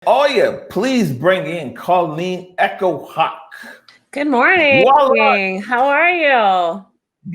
Oh yeah, please bring in Colleen Echohawk. Good morning. Voila! How are you?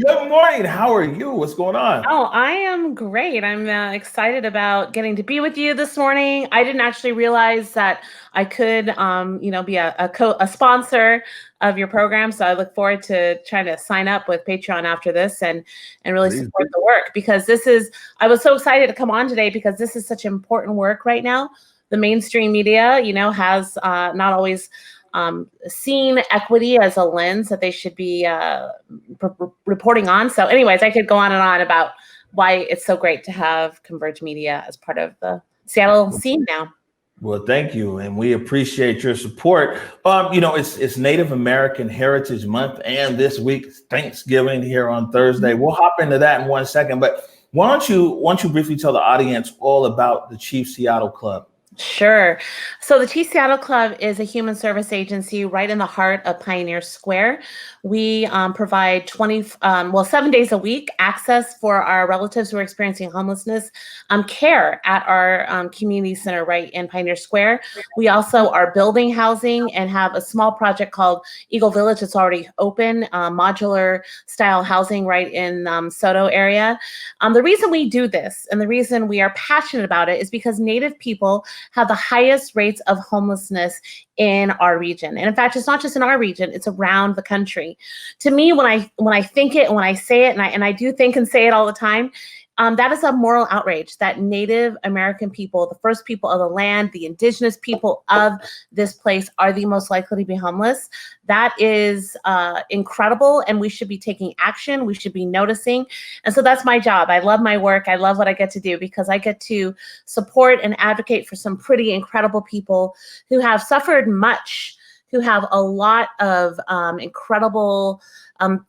Good morning. How are you? What's going on? Oh, I am great. I'm excited about getting to be with you this morning. I didn't actually realize that I could, be a sponsor of your program. So I look forward to trying to sign up with Patreon after this and really Please support do. the work because I was so excited to come on today because this is such important work right now. The mainstream media, has not always seen equity as a lens that they should be reporting on. So anyways, I could go on and on about why it's so great to have Converge Media as part of the Seattle scene now. Well, thank you, and we appreciate your support. It's Native American Heritage Month, and this week Thanksgiving here on Thursday. We'll hop into that in 1 second, but why don't you briefly tell the audience all about the Chief Seattle Club? Sure. So the Chief Seattle Club is a human service agency right in the heart of Pioneer Square. We provide 7 days a week access for our relatives who are experiencing homelessness, care at our community center right in Pioneer Square. We also are building housing and have a small project called Eagle Village that's already open, modular style housing right in Soto area. The reason we do this and the reason we are passionate about it is because Native people have the highest rates of homelessness in our region. And in fact, it's not just in our region, it's around the country. To me, when I think it and when I say it, and I do think and say it all the time, that is a moral outrage that Native American people, the first people of the land, the indigenous people of this place are the most likely to be homeless. That is incredible, and we should be taking action. We should be noticing. And so that's my job. I love my work. I love what I get to do because I get to support and advocate for some pretty incredible people who have suffered much, who have a lot of incredible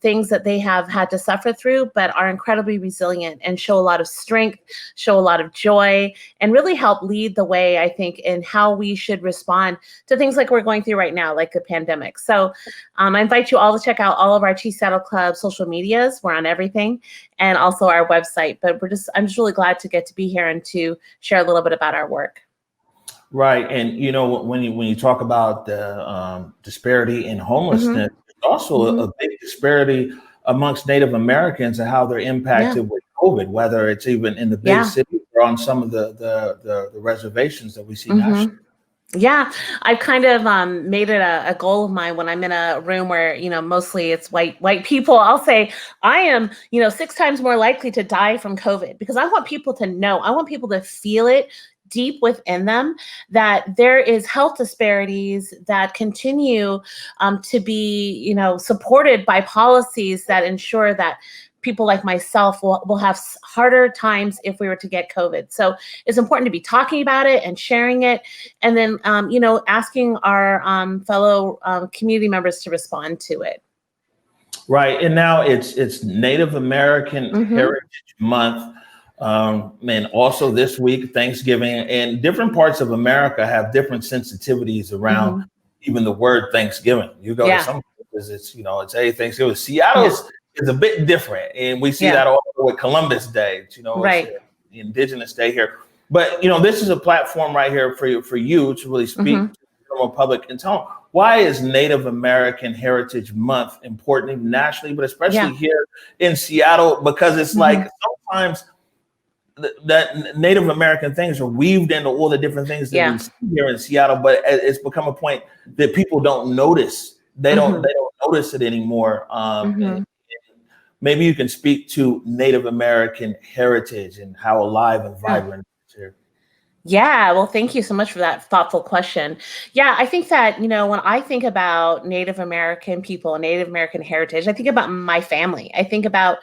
things that they have had to suffer through, but are incredibly resilient and show a lot of strength, show a lot of joy, and really help lead the way, I think, in how we should respond to things like we're going through right now, like the pandemic. So I invite you all to check out all of our Chief Seattle Club social medias. We're on everything, and also our website. But I'm just really glad to get to be here and to share a little bit about our work. Right, and when you talk about the disparity in homelessness, there's also a big disparity amongst Native Americans and how they're impacted with COVID, whether it's even in the big cities or on some of the reservations that we see nationally. Yeah, I've kind of made it a goal of mine when I'm in a room where, mostly it's white people. I'll say I am, 6 times more likely to die from COVID because I want people to know, I want people to feel it deep within them that there is health disparities that continue to be, supported by policies that ensure that people like myself will have harder times if we were to get COVID. So it's important to be talking about it and sharing it. And then, asking our fellow community members to respond to it. Right. And now it's Native American Heritage Month. And also this week, Thanksgiving, and different parts of America have different sensitivities around even the word Thanksgiving. You go to some places, it's hey, Thanksgiving. Seattle's is a bit different. And we see that also with Columbus Day, it's the Indigenous Day here. But, this is a platform right here for you to really speak to the general public and tell them why is Native American Heritage Month important even nationally, but especially here in Seattle, because it's like sometimes that Native American things are weaved into all the different things that we see here in Seattle, but it's become a point that people don't notice. They don't notice it anymore. And maybe you can speak to Native American heritage and how alive and vibrant it is here. Yeah, well, thank you so much for that thoughtful question. Yeah, I think that, when I think about Native American people and Native American heritage, I think about my family. I think about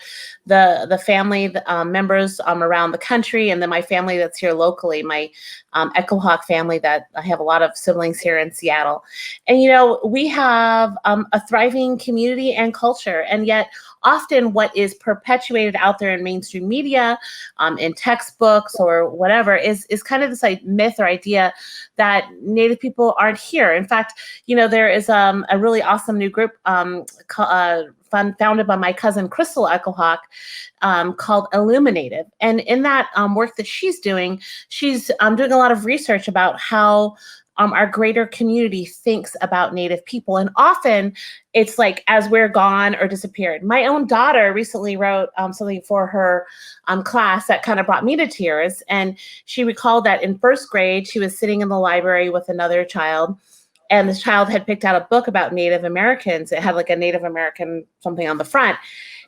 the family members around the country, and then my family that's here locally, my Echohawk family that I have a lot of siblings here in Seattle. And, we have a thriving community and culture, and yet often what is perpetuated out there in mainstream media, in textbooks or whatever, is kind of this myth or idea that Native people aren't here. In fact, there is a really awesome new group founded by my cousin Crystal Echohawk called Illuminative. And in that work that she's doing a lot of research about how our greater community thinks about Native people. And often it's like as we're gone or disappeared. My own daughter recently wrote something for her class that kind of brought me to tears. And she recalled that in first grade, she was sitting in the library with another child. And this child had picked out a book about Native Americans. It had like a Native American something on the front.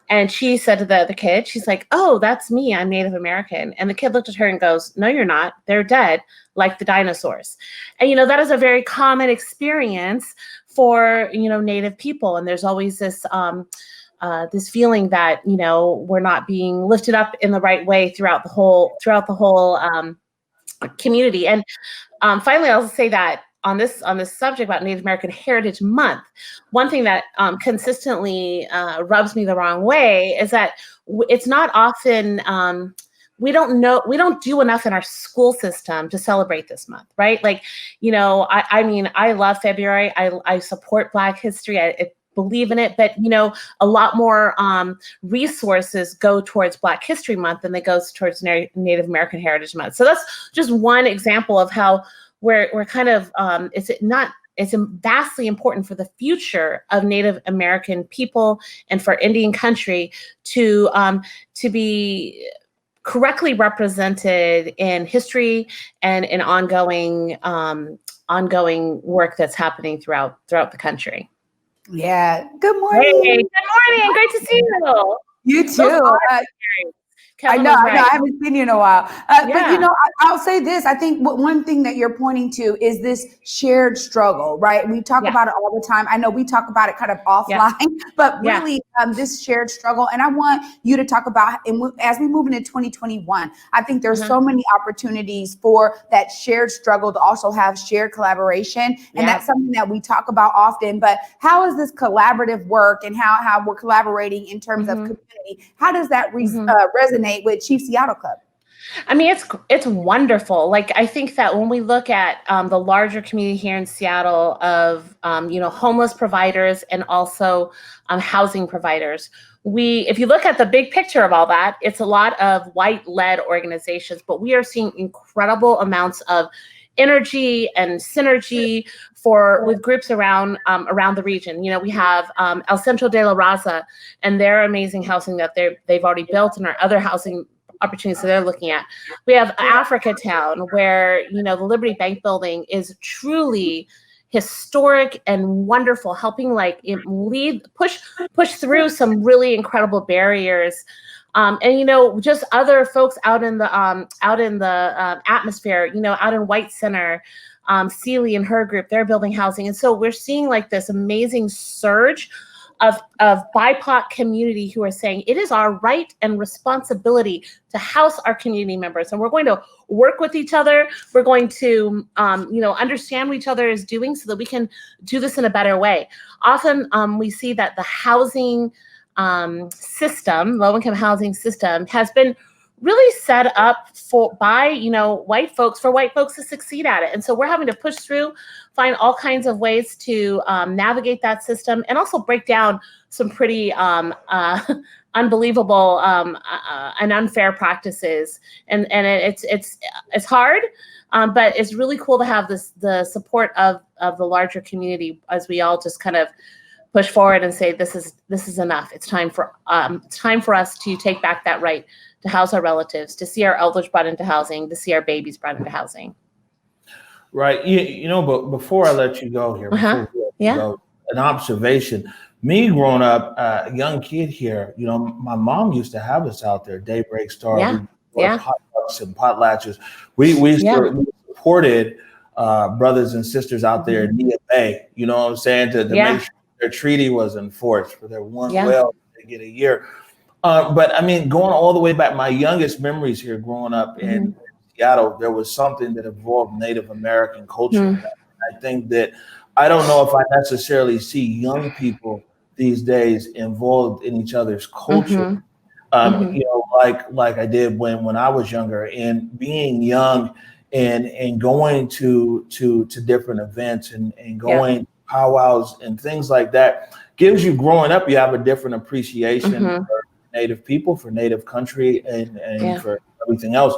And she said to the kid, she's like, "Oh, that's me. I'm Native American." And the kid looked at her and goes, "No, you're not. They're dead, like the dinosaurs." And, that is a very common experience for, Native people. And there's always this this feeling that, we're not being lifted up in the right way throughout the whole community. And finally, I'll say that on this subject about Native American Heritage Month, one thing that consistently rubs me the wrong way is that it's not often we don't do enough in our school system to celebrate this month, right? Like, I mean, I love February. I support Black history. I believe in it, but a lot more resources go towards Black History Month than they goes towards Native American Heritage Month. So that's just one example of how we're kind of it's vastly important for the future of Native American people and for Indian country to be correctly represented in history and in ongoing work that's happening throughout the country. Yeah. Good morning. Hey, good morning. Great to see you. You too. I know, I haven't seen you in a while. But, I'll say this. I think one thing that you're pointing to is this shared struggle, right? We talk about it all the time. I know we talk about it kind of offline, but really this shared struggle. And I want you to talk about, and as we move into 2021, I think there's so many opportunities for that shared struggle to also have shared collaboration. And that's something that we talk about often. But how is this collaborative work and how we're collaborating in terms of community? How does that resonate with Chief Seattle Club? I mean, it's wonderful. Like, I think that when we look at the larger community here in Seattle of, homeless providers and also housing providers, if you look at the big picture of all that, it's a lot of white-led organizations, but we are seeing incredible amounts of energy and synergy with groups around the region. We have El Centro de la Raza and their amazing housing that they've already built, and our other housing opportunities that they're looking at. We have Africa Town, where the Liberty Bank building is truly historic and wonderful, helping push through some really incredible barriers. And just other folks out in the atmosphere, out in White Center, Celie and her group, they're building housing. And so we're seeing like this amazing surge of BIPOC community who are saying it is our right and responsibility to house our community members. And we're going to work with each other. We're going to, understand what each other is doing so that we can do this in a better way. Often we see that the housing system, low-income housing system, has been really set up by white folks to succeed at it. And so we're having to push through, find all kinds of ways to navigate that system, and also break down some pretty unbelievable and unfair practices. And it's hard, but it's really cool to have the support of the larger community as we all just kind of push forward and say this is enough. It's time for us to take back that right to house our relatives, to see our elders brought into housing, to see our babies brought into housing. Right. But before I let you go here, an observation. Me growing up, a young kid here, my mom used to have us out there, Daybreak Star, potlucks and potlatches. We supported brothers and sisters out there in Nia Bay, you know what I'm saying, to make sure their treaty was enforced for their one well they get a year. But I mean, going all the way back, my youngest memories here growing up in Seattle, there was something that involved Native American culture. I think that I don't know if I necessarily see young people these days involved in each other's culture. Like I did when I was younger, and being young and going to different events and going powwows and things like that gives you, growing up, you have a different appreciation for Native people, for Native country, and for everything else.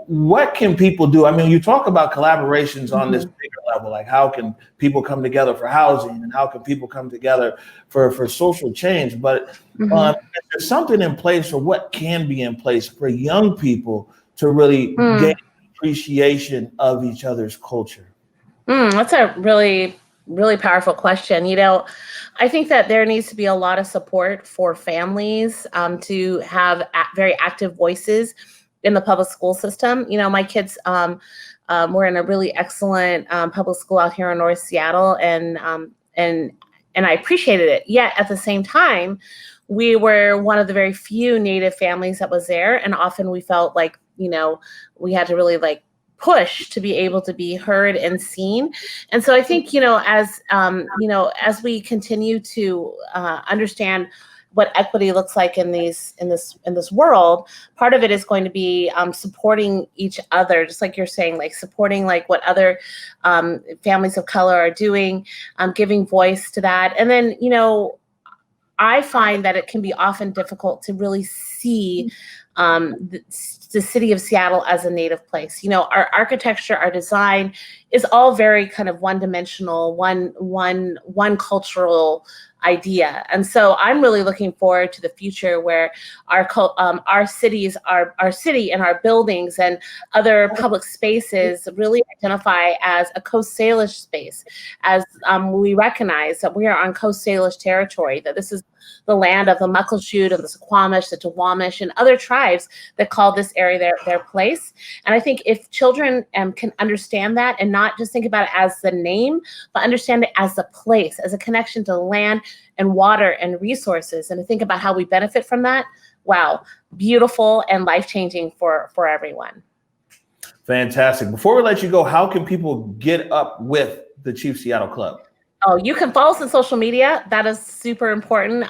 what can people do? I mean, you talk about collaborations on this bigger level, like how can people come together for housing and how can people come together for social change? But is there something in place, or what can be in place for young people to really gain appreciation of each other's culture? That's a really, really powerful question. You know, I think that there needs to be a lot of support for families to have very active voices in the public school system. You know, my kids were in a really excellent public school out here in North Seattle, and I appreciated it. Yet at the same time, we were one of the very few Native families that was there, and often we felt like, you know, we had to really like push to be able to be heard and seen. And so I think, you know, as we continue to understand what equity looks like in this world, part of it is going to be supporting each other, just like you're saying, like supporting like what other families of color are doing, giving voice to that. And then, you know, I find that it can be often difficult to really see the city of Seattle as a Native place. You know, our architecture, our design is all very kind of one-dimensional, one cultural idea. And so I'm really looking forward to the future where our cities, our city and our buildings and other public spaces really identify as a Coast Salish space, as we recognize that we are on Coast Salish territory, that this is the land of the Muckleshoot and the Suquamish, the Duwamish, and other tribes that call this area their place. And I think if children can understand that and not just think about it as the name, but understand it as the place, as a connection to land and water and resources, and to think about how we benefit from that, wow, beautiful and life-changing for everyone. Fantastic. Before we let you go, how can people get up with the Chief Seattle Club? Oh, you can follow us on social media. That is super important.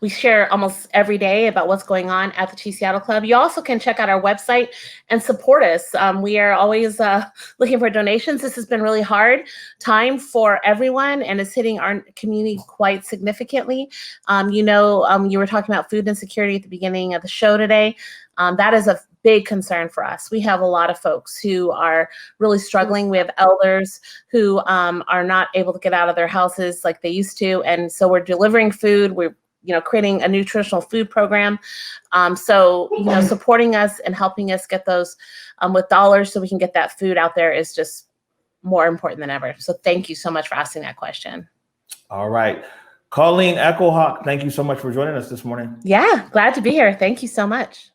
We share almost every day about what's going on at the Chief Seattle Club. You also can check out our website and support us. We are always looking for donations. This has been really hard time for everyone, and it's hitting our community quite significantly. You know, you were talking about food insecurity at the beginning of the show today. That is a big concern for us. We have a lot of folks who are really struggling. We have elders who are not able to get out of their houses like they used to. And so we're delivering food. We're, you know, creating a nutritional food program. So, you know, supporting us and helping us get those with dollars so we can get that food out there is just more important than ever. So thank you so much for asking that question. All right. Colleen Echohawk, thank you so much for joining us this morning. Yeah, glad to be here. Thank you so much.